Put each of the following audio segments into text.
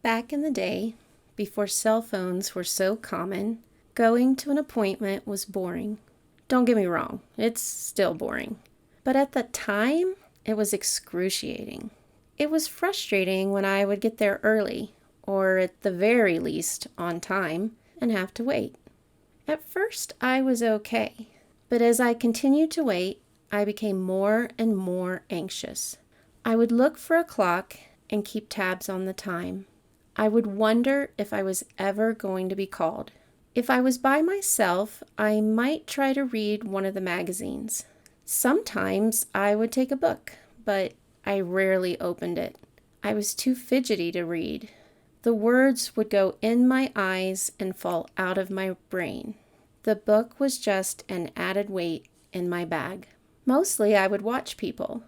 Back in the day, before cell phones were so common, going to an appointment was boring. Don't get me wrong, it's still boring. But at the time, it was excruciating. It was frustrating when I would get there early, or at the very least on time, and have to wait. At first, I was okay, but as I continued to wait, I became more and more anxious. I would look for a clock and keep tabs on the time. I would wonder if I was ever going to be called. If I was by myself, I might try to read one of the magazines. Sometimes I would take a book, but I rarely opened it. I was too fidgety to read. The words would go in my eyes and fall out of my brain. The book was just an added weight in my bag. Mostly I would watch people.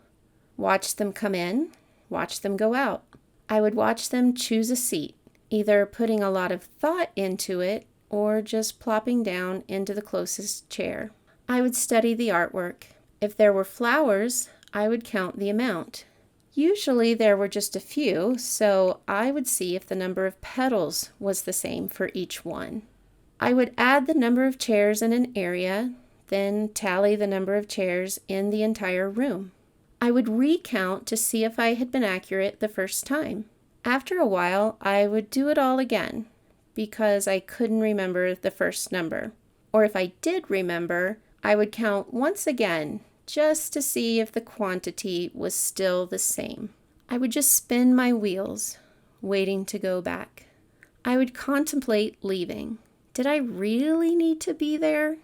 Watch them come in, watch them go out. I would watch them choose a seat, either putting a lot of thought into it or just plopping down into the closest chair. I would study the artwork. If there were flowers, I would count the amount. Usually there were just a few, so I would see if the number of petals was the same for each one. I would add the number of chairs in an area, then tally the number of chairs in the entire room. I would recount to see if I had been accurate the first time. After a while, I would do it all again because I couldn't remember the first number. Or if I did remember, I would count once again just to see if the quantity was still the same. I would just spin my wheels, waiting to go back. I would contemplate leaving. Did I really need to be there?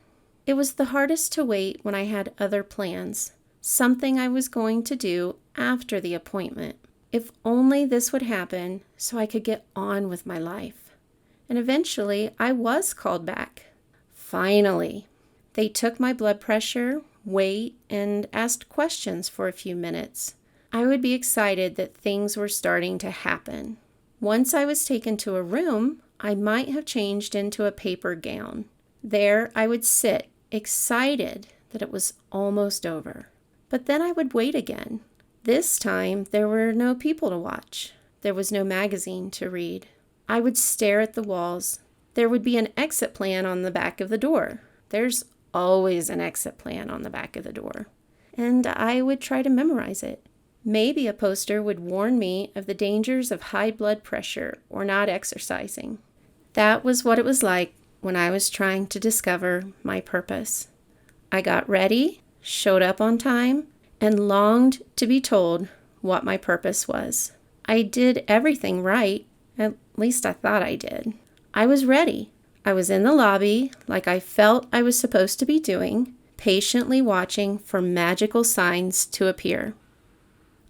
It was the hardest to wait when I had other plans. Something I was going to do after the appointment. If only this would happen so I could get on with my life. And eventually I was called back. Finally. They took my blood pressure, weight, and asked questions for a few minutes. I would be excited that things were starting to happen. Once I was taken to a room, I might have changed into a paper gown. There I would sit, excited that it was almost over. But then I would wait again. This time, there were no people to watch. There was no magazine to read. I would stare at the walls. There would be an exit plan on the back of the door. There's always an exit plan on the back of the door. And I would try to memorize it. Maybe a poster would warn me of the dangers of high blood pressure or not exercising. That was what it was like when I was trying to discover my purpose. I got ready, showed up on time, and longed to be told what my purpose was. I did everything right, at least I thought I did. I was ready. I was in the lobby like I felt I was supposed to be doing, patiently watching for magical signs to appear.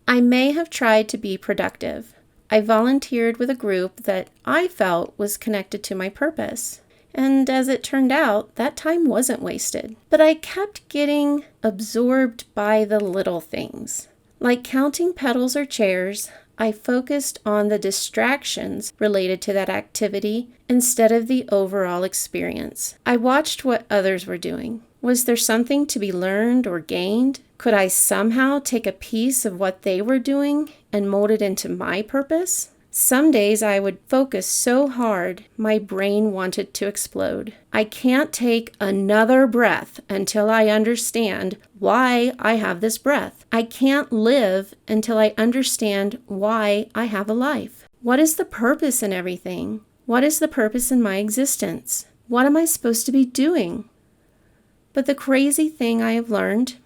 I may have tried to be productive. I volunteered with a group that I felt was connected to my purpose. And as it turned out, that time wasn't wasted. But I kept getting absorbed by the little things. Like counting petals or chairs, I focused on the distractions related to that activity instead of the overall experience. I watched what others were doing. Was there something to be learned or gained? Could I somehow take a piece of what they were doing and mold it into my purpose? Some days I would focus so hard, my brain wanted to explode. I can't take another breath until I understand why I have this breath. I can't live until I understand why I have a life. What is the purpose in everything? What is the purpose in my existence? What am I supposed to be doing? But the crazy thing I have learned,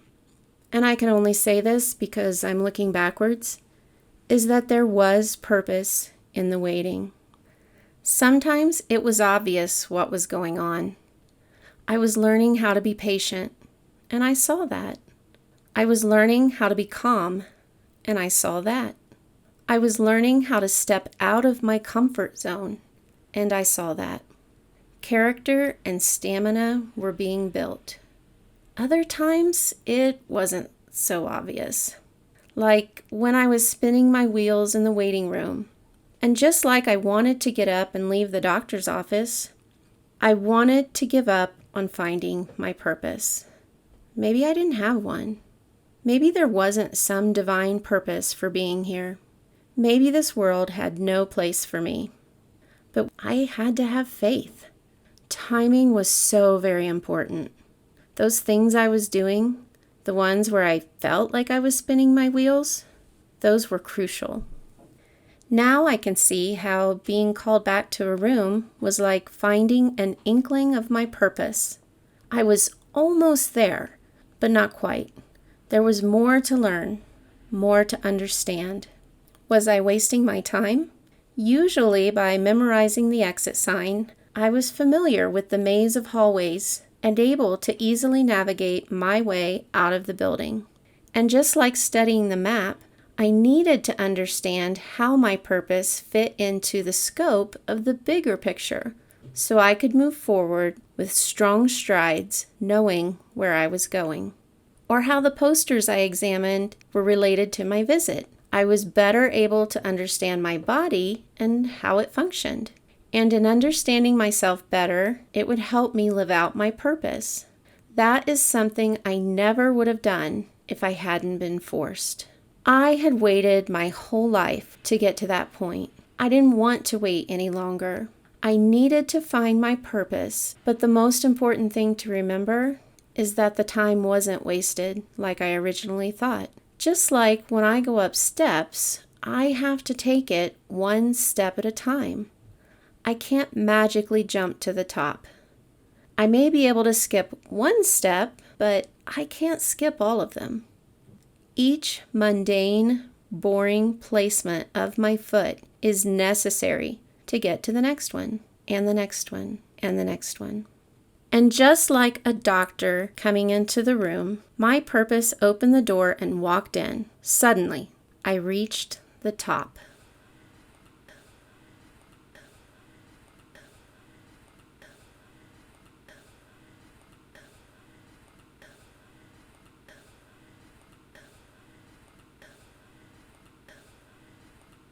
and I can only say this because I'm looking backwards, is that there was purpose in the waiting. Sometimes it was obvious what was going on. I was learning how to be patient, and I saw that. I was learning how to be calm, and I saw that. I was learning how to step out of my comfort zone, and I saw that. Character and stamina were being built. Other times, it wasn't so obvious. Like when I was spinning my wheels in the waiting room. And just like I wanted to get up and leave the doctor's office, I wanted to give up on finding my purpose. Maybe I didn't have one. Maybe there wasn't some divine purpose for being here. Maybe this world had no place for me, but I had to have faith. Timing was so very important. Those things I was doing, the ones where I felt like I was spinning my wheels, those were crucial. Now I can see how being called back to a room was like finding an inkling of my purpose. I was almost there, but not quite. There was more to learn, more to understand. Was I wasting my time? Usually by memorizing the exit sign, I was familiar with the maze of hallways and able to easily navigate my way out of the building. And just like studying the map, I needed to understand how my purpose fit into the scope of the bigger picture so I could move forward with strong strides, knowing where I was going. Or how the posters I examined were related to my visit. I was better able to understand my body and how it functioned. And in understanding myself better, it would help me live out my purpose. That is something I never would have done if I hadn't been forced. I had waited my whole life to get to that point. I didn't want to wait any longer. I needed to find my purpose, but the most important thing to remember is that the time wasn't wasted like I originally thought. Just like when I go up steps, I have to take it one step at a time. I can't magically jump to the top. I may be able to skip one step, but I can't skip all of them. Each mundane, boring placement of my foot is necessary to get to the next one, and the next one, and the next one. And just like a doctor coming into the room, my purpose opened the door and walked in. Suddenly, I reached the top.